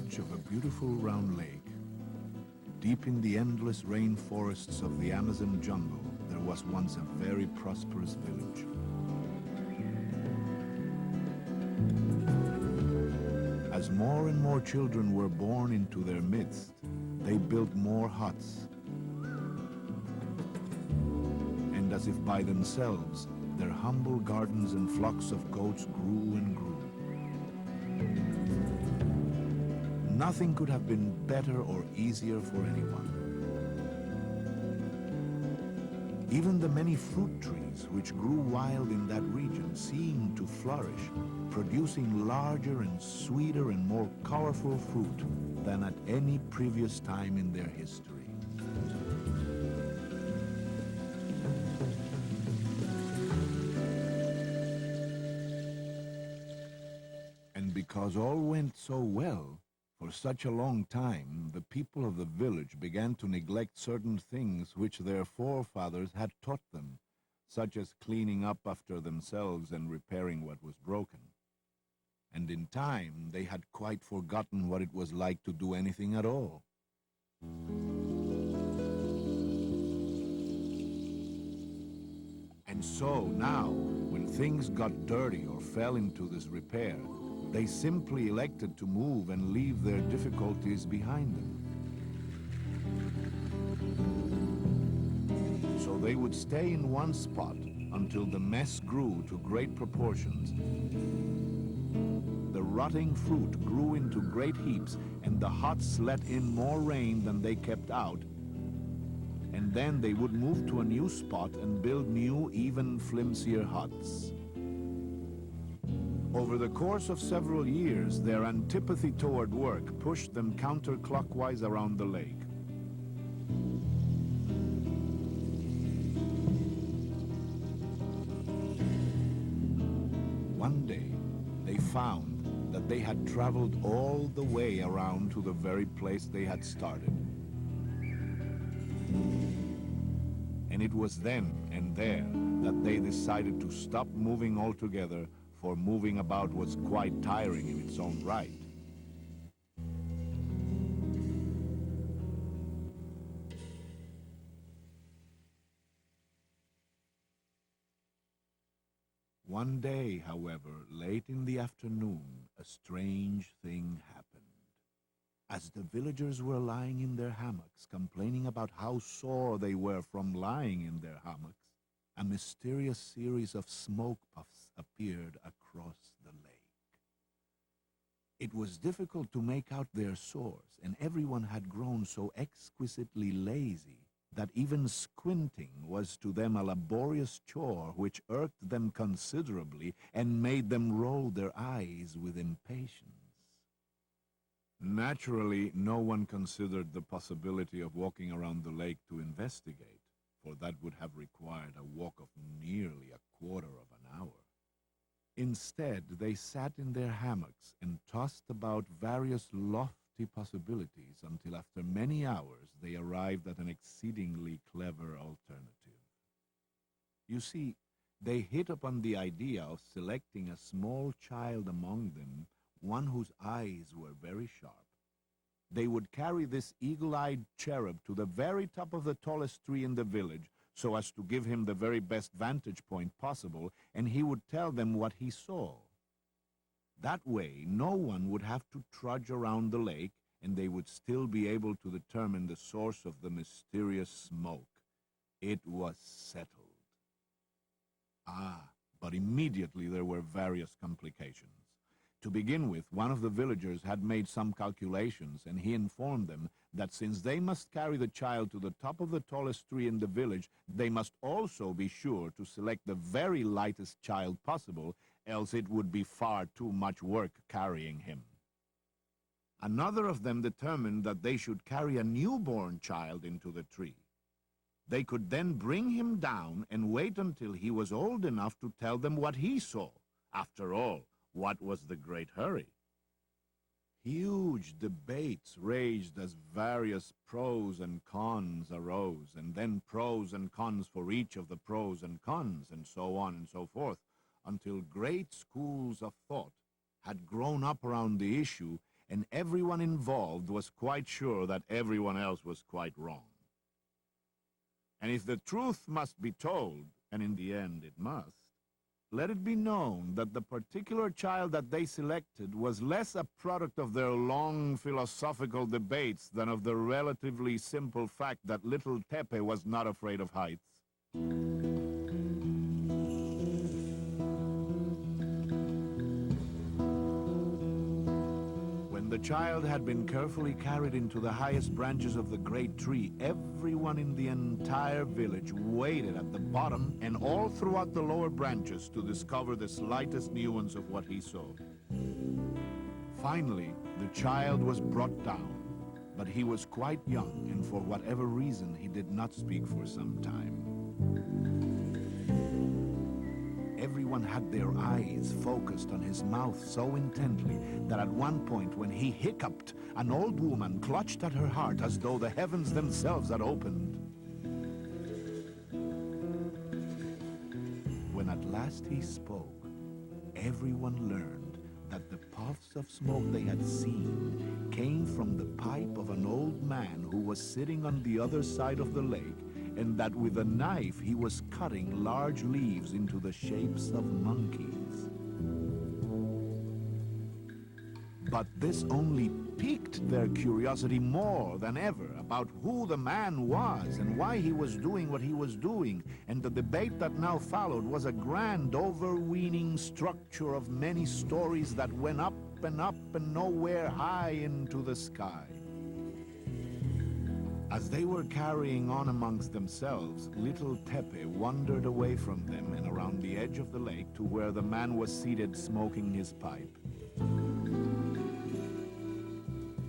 edge of a beautiful round lake, deep in the endless rainforests of the Amazon jungle, there was once a very prosperous village. As more and more children were born into their midst, they built more huts. And as if by themselves, their humble gardens and flocks of goats grew and grew. Nothing could have been better or easier for anyone. Even the many fruit trees which grew wild in that region seemed to flourish, producing larger and sweeter and more colorful fruit than at any previous time in their history. And because all went so well, for such a long time, the people of the village began to neglect certain things which their forefathers had taught them, such as cleaning up after themselves and repairing what was broken. And in time, they had quite forgotten what it was like to do anything at all. And so now, when things got dirty or fell into disrepair, they simply elected to move and leave their difficulties behind them. So they would stay in one spot until the mess grew to great proportions. The rotting fruit grew into great heaps, and the huts let in more rain than they kept out. And then they would move to a new spot and build new, even flimsier huts. Over the course of several years, their antipathy toward work pushed them counterclockwise around the lake. One day, they found that they had traveled all the way around to the very place they had started. And it was then and there that they decided to stop moving altogether, for moving about was quite tiring in its own right. One day, however, late in the afternoon, a strange thing happened. As the villagers were lying in their hammocks, complaining about how sore they were from lying in their hammocks, a mysterious series of smoke puffs appeared across the lake. It was difficult to make out their source, and everyone had grown so exquisitely lazy that even squinting was to them a laborious chore which irked them considerably and made them roll their eyes with impatience. Naturally, no one considered the possibility of walking around the lake to investigate, for that would have required a walk of nearly a quarter of an hour. Instead, they sat in their hammocks and tossed about various lofty possibilities until after many hours they arrived at an exceedingly clever alternative. You see, they hit upon the idea of selecting a small child among them, one whose eyes were very sharp. They would carry this eagle-eyed cherub to the very top of the tallest tree in the village, so as to give him the very best vantage point possible, and he would tell them what he saw. That way, no one would have to trudge around the lake, and they would still be able to determine the source of the mysterious smoke. It was settled. But immediately there were various complications. To begin with, one of the villagers had made some calculations, and he informed them that since they must carry the child to the top of the tallest tree in the village, they must also be sure to select the very lightest child possible, else it would be far too much work carrying him. Another of them determined that they should carry a newborn child into the tree. They could then bring him down and wait until he was old enough to tell them what he saw. After all, what was the great hurry? Huge debates raged as various pros and cons arose, and then pros and cons for each of the pros and cons, and so on and so forth, until great schools of thought had grown up around the issue, and everyone involved was quite sure that everyone else was quite wrong. And if the truth must be told, and in the end it must, let it be known that the particular child that they selected was less a product of their long philosophical debates than of the relatively simple fact that little Tepe was not afraid of heights. When the child had been carefully carried into the highest branches of the great tree, everyone in the entire village waited at the bottom and all throughout the lower branches to discover the slightest nuance of what he saw. Finally, the child was brought down, but he was quite young, and for whatever reason, he did not speak for some time. Everyone had their eyes focused on his mouth so intently that at one point when he hiccuped, an old woman clutched at her heart as though the heavens themselves had opened. When at last he spoke, everyone learned that the puffs of smoke they had seen came from the pipe of an old man who was sitting on the other side of the lake, and that with a knife he was cutting large leaves into the shapes of monkeys. But this only piqued their curiosity more than ever about who the man was and why he was doing what he was doing, and the debate that now followed was a grand overweening structure of many stories that went up and nowhere high into the sky. As they were carrying on amongst themselves, little Tepe wandered away from them and around the edge of the lake to where the man was seated smoking his pipe.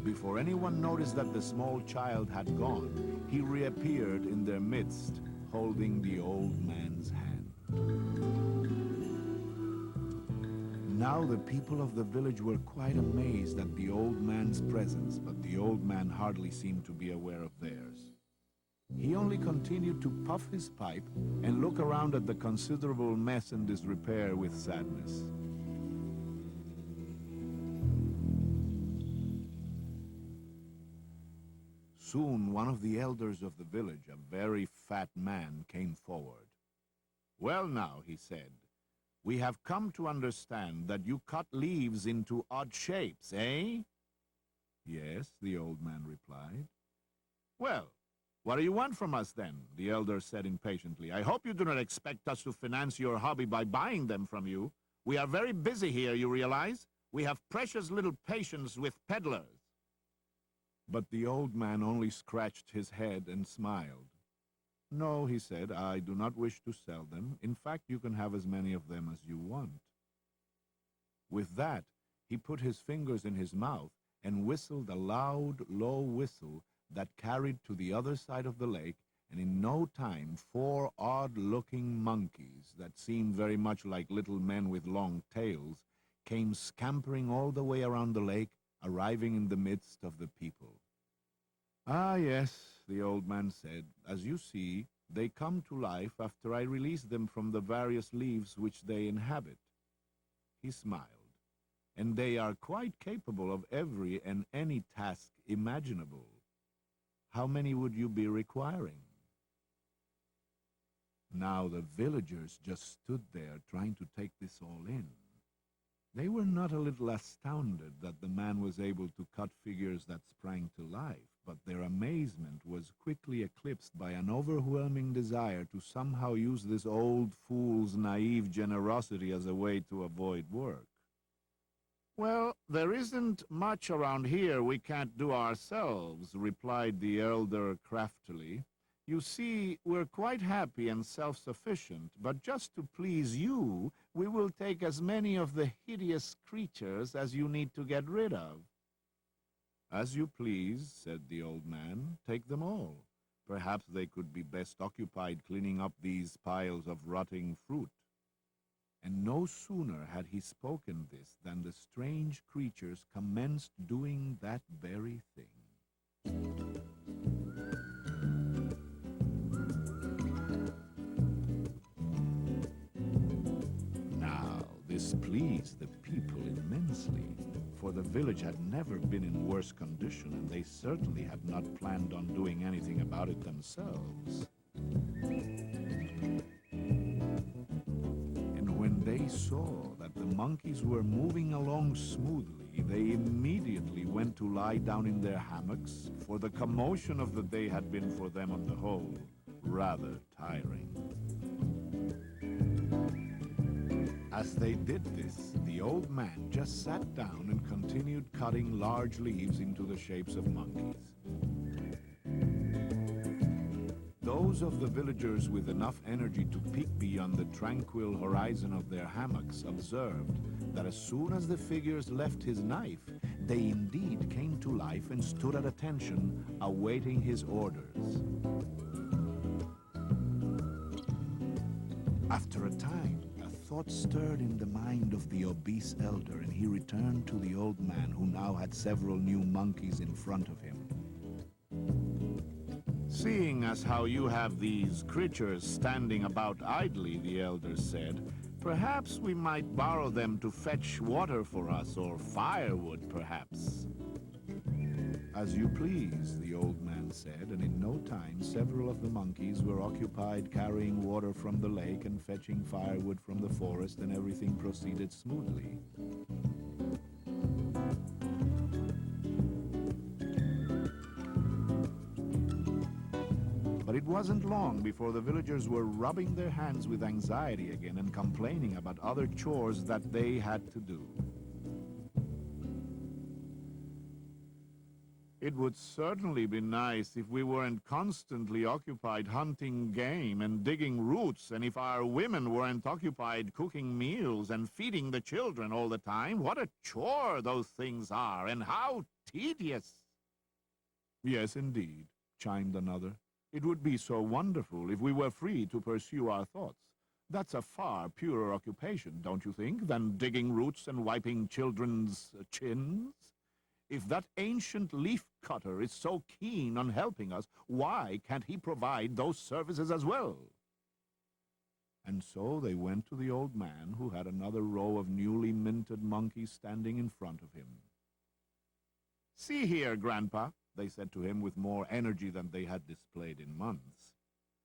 Before anyone noticed that the small child had gone, he reappeared in their midst, holding the old man's hand. Now the people of the village were quite amazed at the old man's presence, but the old man hardly seemed to be aware of theirs. He only continued to puff his pipe and look around at the considerable mess and disrepair with sadness. Soon one of the elders of the village, a very fat man, came forward. "Well now," he said, "we have come to understand that you cut leaves into odd shapes, eh?" "Yes," the old man replied. "Well, what do you want from us then?" the elder said impatiently. "I hope you do not expect us to finance your hobby by buying them from you. We are very busy here, you realize. We have precious little patience with peddlers." But the old man only scratched his head and smiled. "No," he said, "I do not wish to sell them. In fact, you can have as many of them as you want." With that, he put his fingers in his mouth and whistled a loud, low whistle that carried to the other side of the lake, and in no time 4 odd-looking monkeys that seemed very much like little men with long tails came scampering all the way around the lake, arriving in the midst of the people. "Ah, yes," the old man said. "As you see, they come to life after I release them from the various leaves which they inhabit." He smiled. "And they are quite capable of every and any task imaginable. How many would you be requiring?" Now the villagers just stood there trying to take this all in. They were not a little astounded that the man was able to cut figures that sprang to life, but their amazement was quickly eclipsed by an overwhelming desire to somehow use this old fool's naive generosity as a way to avoid work. "Well, there isn't much around here we can't do ourselves," replied the elder craftily. "You see, we're quite happy and self-sufficient, but just to please you, we will take as many of the hideous creatures as you need to get rid of." "As you please," said the old man. "Take them all. Perhaps they could be best occupied cleaning up these piles of rotting fruit." And no sooner had he spoken this than the strange creatures commenced doing that very thing. Now, this pleased the people immensely, for the village had never been in worse condition, and they certainly had not planned on doing anything about it themselves. And when they saw that the monkeys were moving along smoothly, they immediately went to lie down in their hammocks, for the commotion of the day had been for them on the whole rather tiring. As they did this, the old man just sat down and continued cutting large leaves into the shapes of monkeys. Those of the villagers with enough energy to peek beyond the tranquil horizon of their hammocks observed that as soon as the figures left his knife, they indeed came to life and stood at attention, awaiting his orders. After a time, thought stirred in the mind of the obese elder, and he returned to the old man, who now had several new monkeys in front of him. "Seeing as how you have these creatures standing about idly," the elder said, "perhaps we might borrow them to fetch water for us, or firewood, perhaps." "As you please," the old man said, and in no time several of the monkeys were occupied carrying water from the lake and fetching firewood from the forest, and everything proceeded smoothly. But it wasn't long before the villagers were rubbing their hands with anxiety again and complaining about other chores that they had to do. "It would certainly be nice if we weren't constantly occupied hunting game and digging roots, and if our women weren't occupied cooking meals and feeding the children all the time. What a chore those things are, and how tedious!" "Yes, indeed," chimed another. "It would be so wonderful if we were free to pursue our thoughts. That's a far purer occupation, don't you think, than digging roots and wiping children's chins? If that ancient leaf cutter is so keen on helping us, why can't he provide those services as well?" And so they went to the old man, who had another row of newly minted monkeys standing in front of him. "See here, Grandpa," they said to him with more energy than they had displayed in months.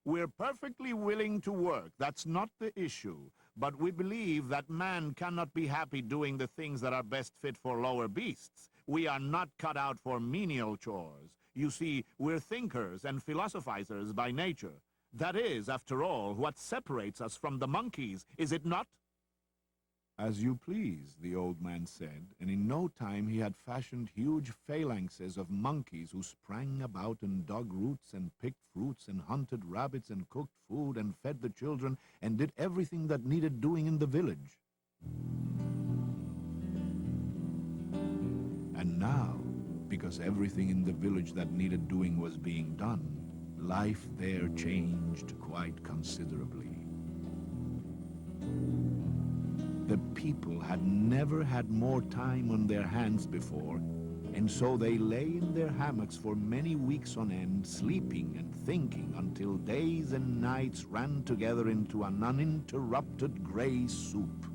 "We're perfectly willing to work. That's not the issue. But we believe that man cannot be happy doing the things that are best fit for lower beasts. We are not cut out for menial chores. You see, we're thinkers and philosophizers by nature. That is, after all, what separates us from the monkeys, is it not?" "As you please," the old man said, and in no time he had fashioned huge phalanxes of monkeys who sprang about and dug roots and picked fruits and hunted rabbits and cooked food and fed the children and did everything that needed doing in the village. And now, because everything in the village that needed doing was being done, life there changed quite considerably. The people had never had more time on their hands before, and so they lay in their hammocks for many weeks on end, sleeping and thinking until days and nights ran together into an uninterrupted gray soup.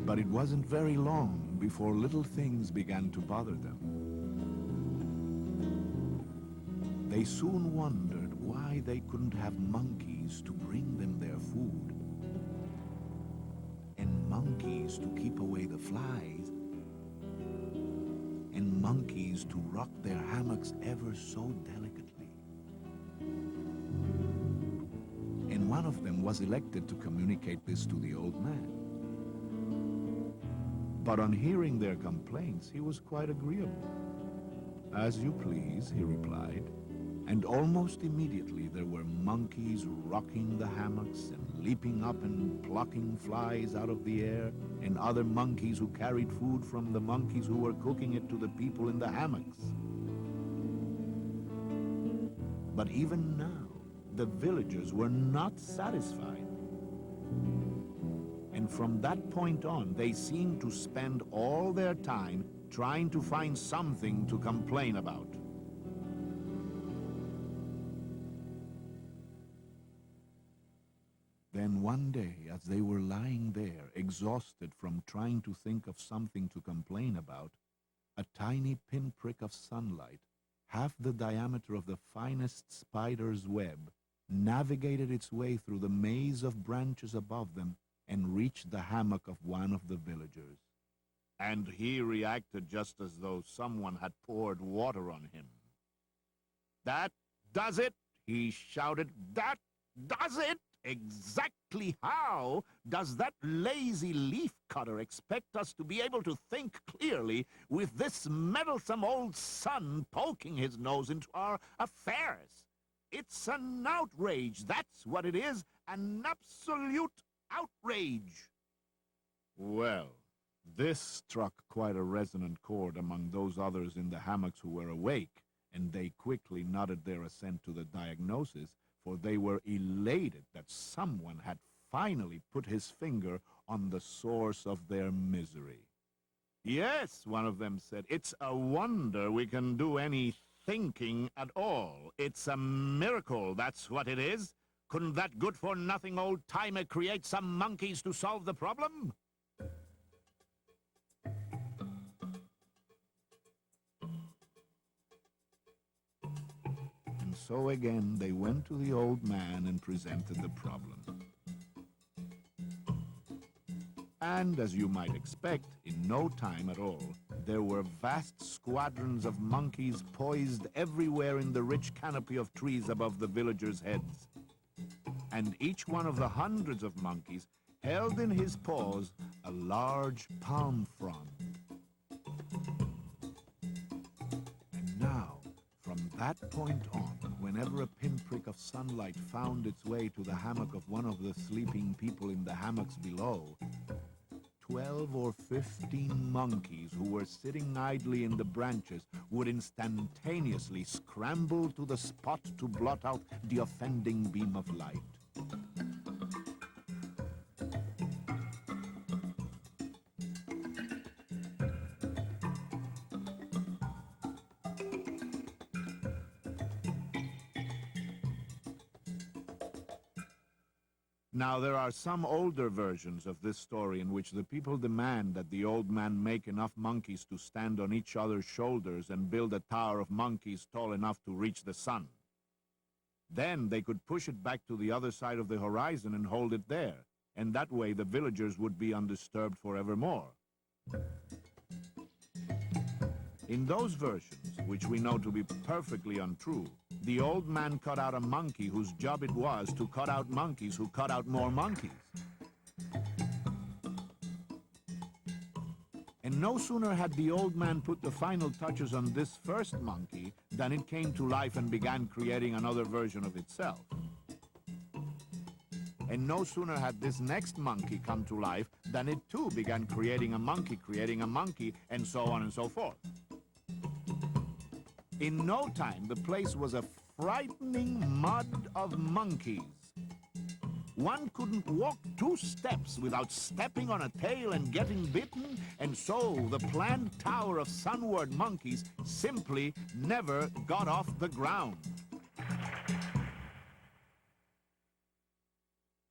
But it wasn't very long before little things began to bother them. They soon wondered why they couldn't have monkeys to bring them their food, and monkeys to keep away the flies, and monkeys to rock their hammocks ever so delicately. And one of them was elected to communicate this to the old man. But on hearing their complaints, he was quite agreeable. "As you please," he replied. And almost immediately there were monkeys rocking the hammocks and leaping up and plucking flies out of the air, and other monkeys who carried food from the monkeys who were cooking it to the people in the hammocks. But even now, the villagers were not satisfied. And from that point on, they seemed to spend all their time trying to find something to complain about. Then one day, as they were lying there, exhausted from trying to think of something to complain about, a tiny pinprick of sunlight, half the diameter of the finest spider's web, navigated its way through the maze of branches above them and reached the hammock of one of the villagers. And he reacted just as though someone had poured water on him. "That does it!" he shouted. "That does it! Exactly how does that lazy leaf cutter expect us to be able to think clearly with this meddlesome old sun poking his nose into our affairs? It's an outrage, that's what it is, an absolute outrage." Well, this struck quite a resonant chord among those others in the hammocks who were awake, and they quickly nodded their assent to the diagnosis, for they were elated that someone had finally put his finger on the source of their misery. "Yes," one of them said, "it's a wonder we can do any thinking at all. It's a miracle, that's what it is. Couldn't that good-for-nothing old-timer create some monkeys to solve the problem?" So again they went to the old man and presented the problem. And as you might expect, in no time at all, there were vast squadrons of monkeys poised everywhere in the rich canopy of trees above the villagers' heads. And each one of the hundreds of monkeys held in his paws a large palm frond. And now, from that point on, whenever a pinprick of sunlight found its way to the hammock of one of the sleeping people in the hammocks below, 12 or 15 monkeys who were sitting idly in the branches would instantaneously scramble to the spot to blot out the offending beam of light. Now, there are some older versions of this story in which the people demand that the old man make enough monkeys to stand on each other's shoulders and build a tower of monkeys tall enough to reach the sun. Then they could push it back to the other side of the horizon and hold it there, and that way the villagers would be undisturbed forevermore. In those versions, which we know to be perfectly untrue, the old man cut out a monkey whose job it was to cut out monkeys who cut out more monkeys. And no sooner had the old man put the final touches on this first monkey than it came to life and began creating another version of itself. And no sooner had this next monkey come to life than it too began creating a monkey, and so on and so forth. In no time, the place was a frightening mud of monkeys. One couldn't walk 2 steps without stepping on a tail and getting bitten, and so the planned tower of sunward monkeys simply never got off the ground.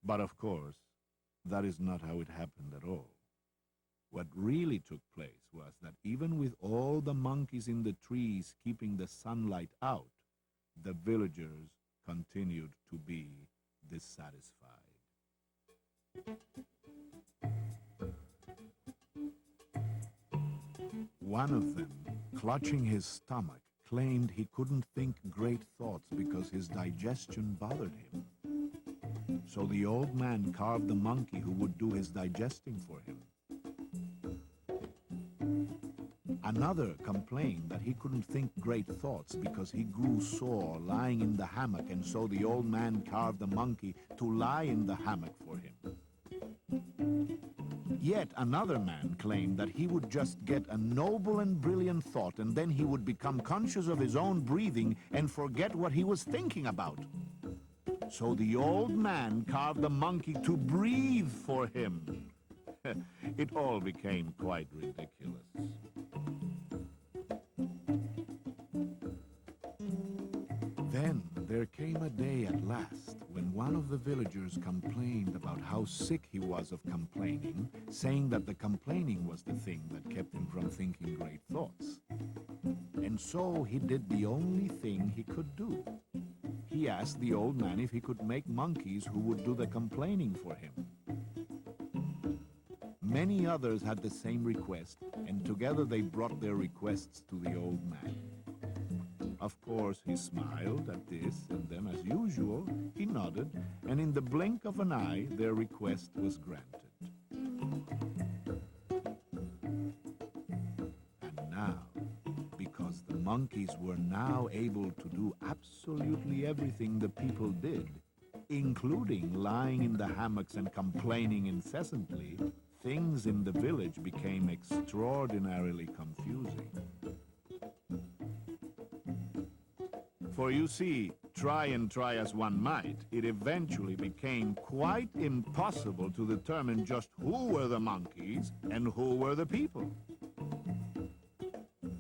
But of course, that is not how it happened at all. What really took place was that even with all the monkeys in the trees keeping the sunlight out, the villagers continued to be dissatisfied. One of them, clutching his stomach, claimed he couldn't think great thoughts because his digestion bothered him. So the old man carved the monkey who would do his digesting for him. Another complained that he couldn't think great thoughts because he grew sore lying in the hammock, and so the old man carved the monkey to lie in the hammock for him. Yet another man claimed that he would just get a noble and brilliant thought, and then he would become conscious of his own breathing and forget what he was thinking about. So the old man carved the monkey to breathe for him. It all became quite ridiculous. Then There came a day at last when one of the villagers complained about how sick he was of complaining, saying that the complaining was the thing that kept him from thinking great thoughts. And so he did the only thing he could do. He asked the old man if he could make monkeys who would do the complaining for him. Many others had the same request, and together they brought their requests to the old man. Of course, he smiled at this, and then, as usual, he nodded, and in the blink of an eye, their request was granted. And now, because the monkeys were now able to do absolutely everything the people did, including lying in the hammocks and complaining incessantly, things in the village became extraordinarily confusing. For you see, try as one might, it eventually became quite impossible to determine just who were the monkeys and who were the people.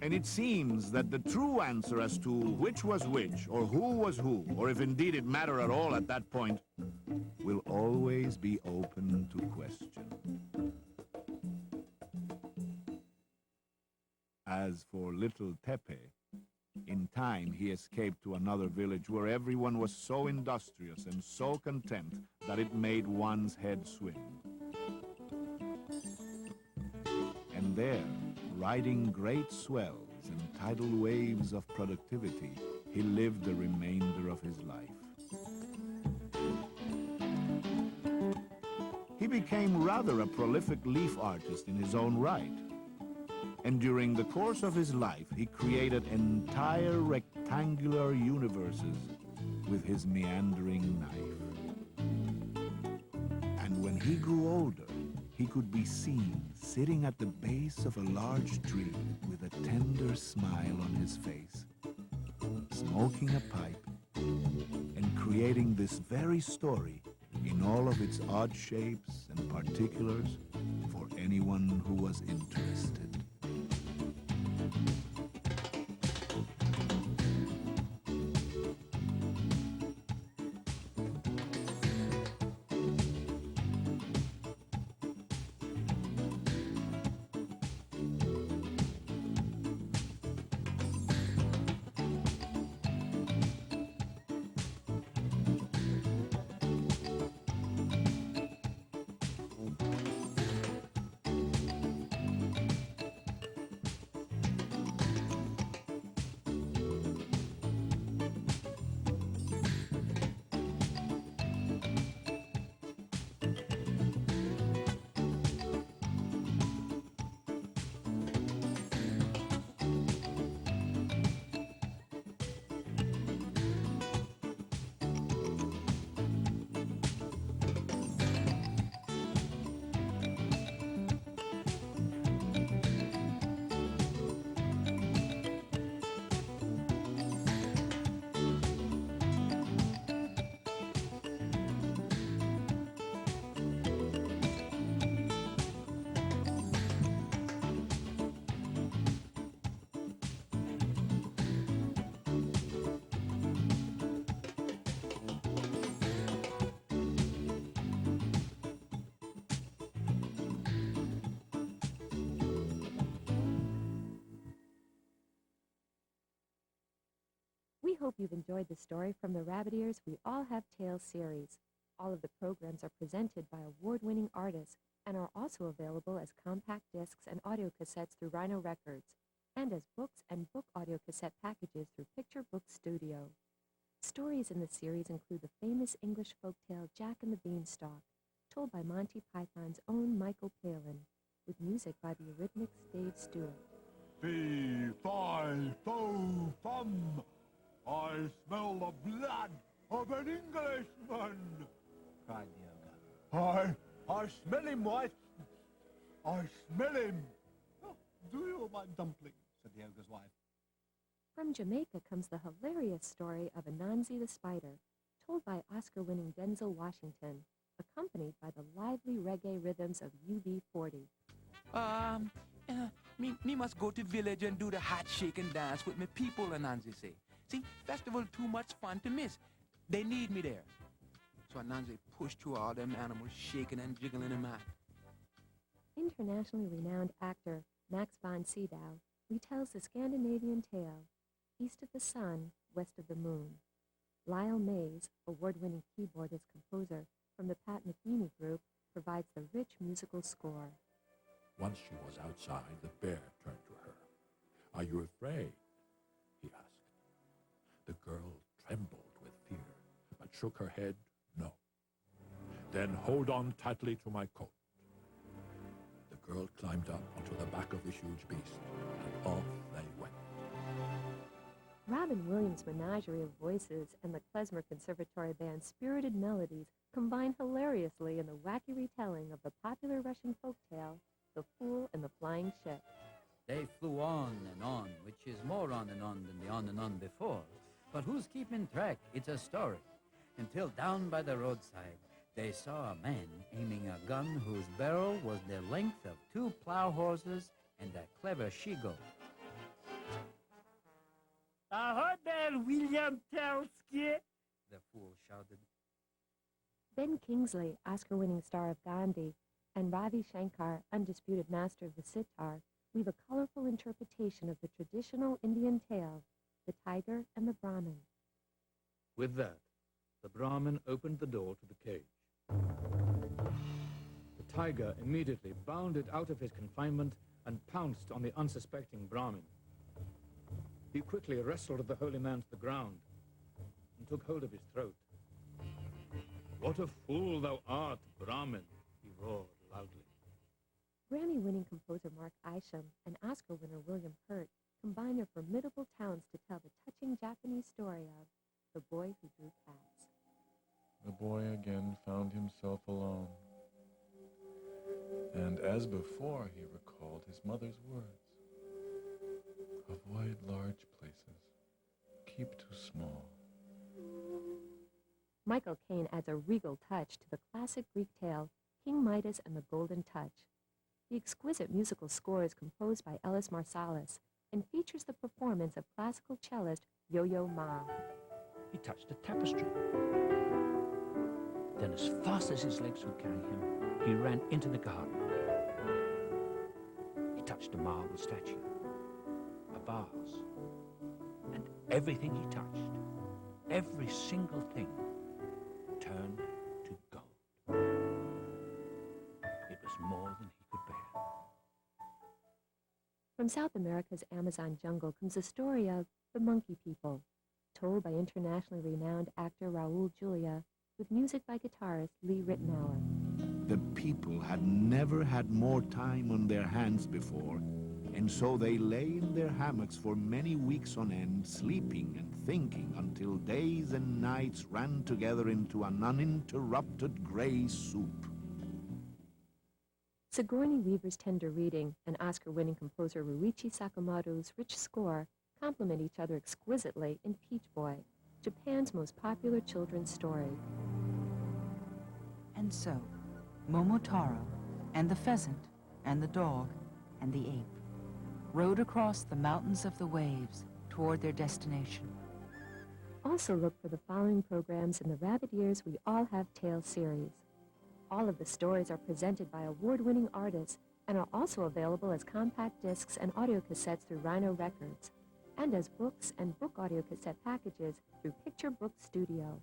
And it seems that the true answer as to which was which, or who was who, or if indeed it mattered at all at that point, will always be open to question. As for little Tepe, in time he escaped to another village where everyone was so industrious and so content that it made one's head swim. And there, riding great swells and tidal waves of productivity, he lived the remainder of his life. He became rather a prolific leaf artist in his own right. And during the course of his life, he created entire rectangular universes with his meandering knife. And when he grew older, he could be seen sitting at the base of a large tree with a tender smile on his face, smoking a pipe, and creating this very story in all of its odd shapes and particulars for anyone who was interested. We hope you've enjoyed the story from the Rabbit Ears We All Have Tales series. All of the programs are presented by award-winning artists and are also available as compact discs and audio cassettes through Rhino Records, and as books and book audio cassette packages through Picture Book Studio. Stories in the series include the famous English folktale Jack and the Beanstalk, told by Monty Python's own Michael Palin, with music by the Eurythmics' Dave Stewart. Fee, fi, fo, fum. I smell the blood of an Englishman, cried Diogo. I smell him, wife. I smell him. Oh, do you, my dumpling? Said Diogo's wife. From Jamaica comes the hilarious story of Anansi the Spider, told by Oscar-winning Denzel Washington, accompanied by the lively reggae rhythms of UB40. Me must go to village and do the hot shake and dance with me people, Anansi say. See, festival too much fun to miss. They need me there. So Anansi pushed through all them animals shaking and jiggling in my. Internationally renowned actor Max von Sydow retells the Scandinavian tale, East of the Sun, West of the Moon. Lyle Mays, award-winning keyboardist-composer from the Pat Metheny Group, provides the rich musical score. Once she was outside, the bear turned to her. "Are you afraid?" he asked. The girl trembled with fear, but shook her head no. "Then hold on tightly to my coat." The girl climbed up onto the back of the huge beast, and off they went. Robin Williams' menagerie of voices and the Klezmer Conservatory Band's spirited melodies combine hilariously in the wacky retelling of the popular Russian folktale, The Fool and the Flying Ship. They flew on, which is more on and on than the on and on before. But who's keeping track? It's a story. Until down by the roadside, they saw a man aiming a gun whose barrel was the length of 2 plow horses and a clever she-goat. Ahoy there, William Telsky! The fool shouted. Ben Kingsley, Oscar-winning star of Gandhi, and Ravi Shankar, undisputed master of the sitar, weave a colorful interpretation of the traditional Indian tale, The Tiger and the Brahmin. With that, the Brahmin opened the door to the cage. The tiger immediately bounded out of his confinement and pounced on the unsuspecting Brahmin. He quickly wrestled the holy man to the ground and took hold of his throat. "What a fool thou art, Brahmin!" he roared loudly. Grammy-winning composer Mark Isham and Oscar winner William Hurt combine their formidable talents to tell the touching Japanese story of The Boy Who Drew Cats. The boy again found himself alone. And as before, he recalled his mother's words. Avoid large places. Keep too small. Michael Caine adds a regal touch to the classic Greek tale, King Midas and the Golden Touch. The exquisite musical score is composed by Ellis Marsalis and features the performance of classical cellist Yo-Yo Ma. He touched a tapestry. Then, as fast as his legs would carry him, he ran into the garden. He touched a marble statue, a vase, and everything he touched, every single thing, turned to gold. It was more than he could bear. From South America's Amazon jungle comes the story of The Monkey People, told by internationally renowned actor Raul Julia, with music by guitarist Lee Ritenour. The people had never had more time on their hands before, and so they lay in their hammocks for many weeks on end, sleeping and thinking until days and nights ran together into an uninterrupted gray soup. Sigourney Weaver's tender reading and Oscar-winning composer Ruichi Sakamoto's rich score complement each other exquisitely in Peach Boy, Japan's most popular children's story. And so, Momotaro and the pheasant and the dog and the ape rode across the mountains of the waves toward their destination. Also look for the following programs in the Rabbit Ears We All Have Tales series. All of the stories are presented by award-winning artists and are also available as compact discs and audio cassettes through Rhino Records, and as books and book audio cassette packages through Picture Book Studio.